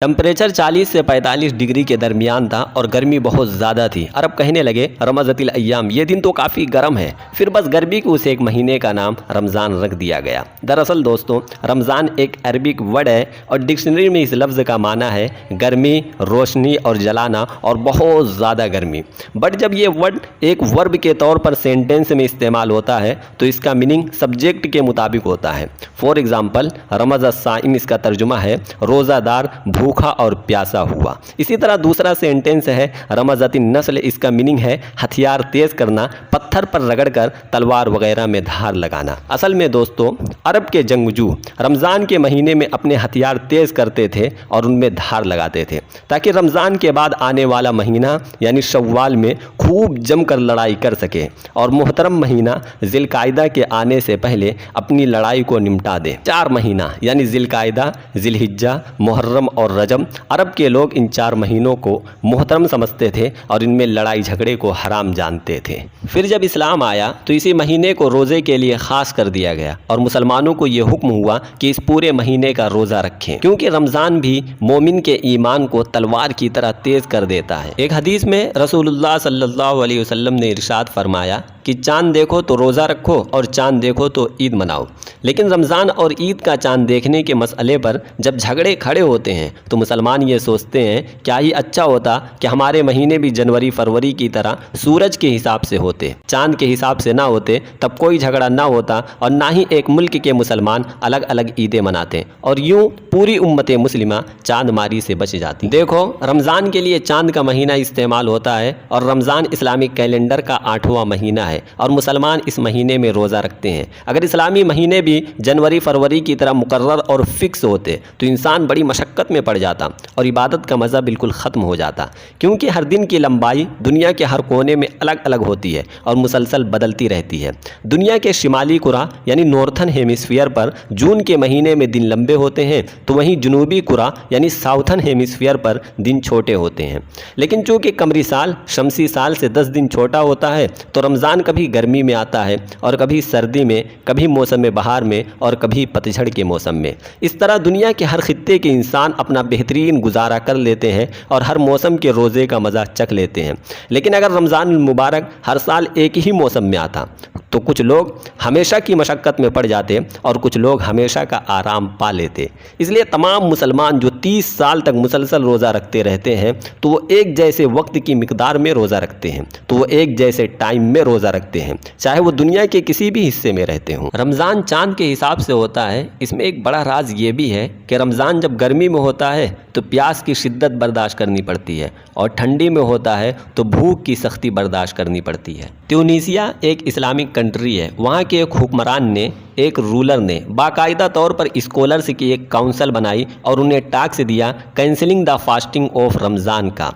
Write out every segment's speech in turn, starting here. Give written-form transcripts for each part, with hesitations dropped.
Temperature 40 سے 45 degree کے درمیان تھا اور گرمی بہت زیادہ تھی۔ عرب کہنے لگے رمضت الایام، یہ دن تو کافی گرم ہے۔ پھر بس گرمی کو اسے ایک مہینے کا نام رمضان رکھ دیا گیا۔ دراصل دوستوں، رمضان ایک عربک ورڈ ہے اور ڈکشنری میں اس لفظ کا معنی ہے گرمی، روشنی اور جلانا اور بہت زیادہ گرمی۔ بٹ جب یہ ورڈ ایک ورب کے طور پر سینٹینس میں استعمال ہوتا ہے تو اس کا میننگ سبجیکٹ کے مطابق ہوتا ہے۔ فور ایگزامپل، رمض الصائم اس کا ترجمہ ہے روزہ دار بھوکا اور پیاسا ہوا۔ اسی طرح دوسرا سینٹینس ہے رمضت النسل، اس کا میننگ ہے ہتھیار تیز کرنا، پتھر پر رگڑ کر تلوار وغیرہ میں دھار لگانا۔ اصل میں دوستوں، عرب کے جنگجو رمضان کے مہینے میں اپنے ہتھیار تیز کرتے تھے اور ان میں دھار لگاتے تھے تاکہ رمضان کے بعد آنے والا مہینہ یعنی شوال میں خوب جم کر لڑائی کر سکے اور محترم مہینہ ذی القعدہ کے آنے سے پہلے اپنی لڑائی کو نمٹا دے۔ 4 مہینہ یعنی ذی القعدہ، ذی الحجہ، محرم اور رجب، عرب کے لوگ ان 4 مہینوں کو محترم سمجھتے تھے اور ان میں لڑائی جھگڑے کو حرام جانتے تھے۔ پھر جب اسلام آیا تو اسی مہینے کو روزے کے لیے خاص کر دیا گیا اور مسلمانوں کو یہ حکم ہوا کہ اس پورے مہینے کا روزہ رکھیں، کیونکہ رمضان بھی مومن کے ایمان کو تلوار کی طرح تیز کر دیتا ہے۔ ایک حدیث میں رسول اللہ صلی اللہ علیہ وسلم نے ارشاد فرمایا کہ چاند دیکھو تو روزہ رکھو اور چاند دیکھو تو عید مناؤ۔ لیکن رمضان اور عید کا چاند دیکھنے کے مسئلے پر جب جھگڑے کھڑے ہوتے ہیں تو مسلمان یہ سوچتے ہیں کیا ہی اچھا ہوتا کہ ہمارے مہینے بھی جنوری فروری کی طرح سورج کے حساب سے ہوتے، چاند کے حساب سے نہ ہوتے، تب کوئی جھگڑا نہ ہوتا اور نہ ہی ایک ملک کے مسلمان الگ الگ عیدیں مناتے اور یوں پوری امت مسلمہ چاند ماری سے بچ جاتی۔ دیکھو، رمضان کے لیے چاند کا مہینہ استعمال ہوتا ہے اور رمضان اسلامک کیلنڈر کا 8واں مہینہ ہے اور مسلمان اس مہینے میں روزہ رکھتے ہیں۔ اگر اسلامی مہینے بھی جنوری فروری کی طرح مقرر اور فکس ہوتے تو انسان بڑی مشقت میں پڑ جاتا اور عبادت کا مزہ بالکل ختم ہو جاتا، کیونکہ ہر دن کی لمبائی دنیا کے ہر کونے میں الگ الگ ہوتی ہے اور مسلسل بدلتی رہتی ہے۔ دنیا کے شمالی کرہ یعنی نورتھن ہیمیسفیئر پر جون کے مہینے میں دن لمبے ہوتے ہیں تو وہیں جنوبی کرہ یعنی ساؤتھن ہیمیسفیئر پر دن چھوٹے ہوتے ہیں۔ لیکن چونکہ قمری سال شمسی سال سے 10 دن چھوٹا ہوتا ہے تو رمضان کبھی گرمی میں آتا ہے اور کبھی سردی میں، کبھی موسم بہار میں اور کبھی پتجھڑ کے موسم میں۔ اس طرح دنیا کے ہر خطے کے انسان اپنا بہترین گزارا کر لیتے ہیں اور ہر موسم کے روزے کا مزہ چکھ لیتے ہیں۔ لیکن اگر رمضان المبارک ہر سال ایک ہی موسم میں آتا تو کچھ لوگ ہمیشہ کی مشقت میں پڑ جاتے اور کچھ لوگ ہمیشہ کا آرام پا لیتے۔ اس لیے تمام مسلمان جو 30 سال تک مسلسل روزہ رکھتے رہتے ہیں تو وہ ایک جیسے وقت کی مقدار میں روزہ رکھتے ہیں، تو وہ ایک جیسے ٹائم میں روزہ رکھتے ہیں، چاہے وہ دنیا کے کسی بھی حصے میں رہتے ہوں۔ رمضان چاند کے حساب سے ہوتا ہے۔ اس میں ایک بڑا راز یہ بھی ہے کہ رمضان جب گرمی میں ہوتا ہے تو پیاس کی شدت برداشت کرنی پڑتی ہے اور ٹھنڈی میں ہوتا ہے تو بھوک کی سختی برداشت کرنی پڑتی ہے۔ تیونیسیا ایک اسلامک کنٹری ہے۔ وہاں کے ایک حکمران نے، ایک رولر نے باقاعدہ طور پر اسکالرز کی ایک کونسل بنائی اور انہیں ٹاسک دیا کینسلنگ دا فاسٹنگ آف رمضان کا۔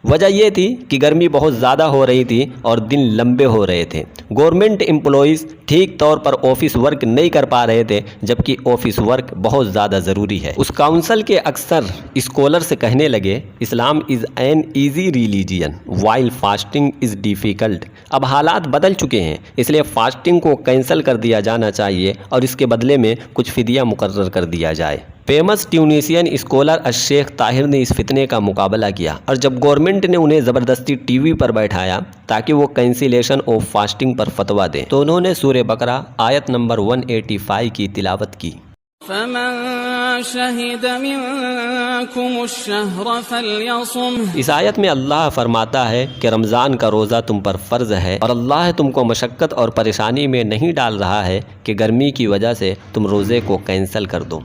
وجہ یہ تھی کہ گرمی بہت زیادہ ہو رہی تھی اور دن لمبے ہو رہے تھے۔ گورنمنٹ امپلائیز ٹھیک طور پر آفس ورک نہیں کر پا رہے تھے جبکہ آفس ورک بہت زیادہ ضروری ہے۔ اس کاؤنسل کے اکثر اسکالرز کہنے لگے Islam is an easy religion while fasting is difficult. اب حالات بدل چکے ہیں، اس لیے فاسٹنگ کو کینسل کر دیا جانا چاہیے اور اس کے بدلے میں کچھ فدیہ مقرر کر دیا جائے۔ فیمس ٹیونیسین اسکالر الشیخ طاہر نے اس فتنے کا مقابلہ کیا اور جب گورنمنٹ نے انہیں زبردستی ٹی وی پر بیٹھایا تاکہ وہ کینسلیشن آف فاسٹنگ پر فتویٰ دیں تو انہوں نے سورہ بقرہ آیت نمبر 185 کی تلاوت کی۔ فَمَن شَهِدَ مِنكُمُ الشَّهْرَ فَلْيَصُمْهُ۔ اس آیت میں اللہ فرماتا ہے کہ رمضان کا روزہ تم پر فرض ہے اور اللہ تم کو مشقت اور پریشانی میں نہیں ڈال رہا ہے کہ گرمی کی وجہ سے تم روزے کو کینسل کر دو۔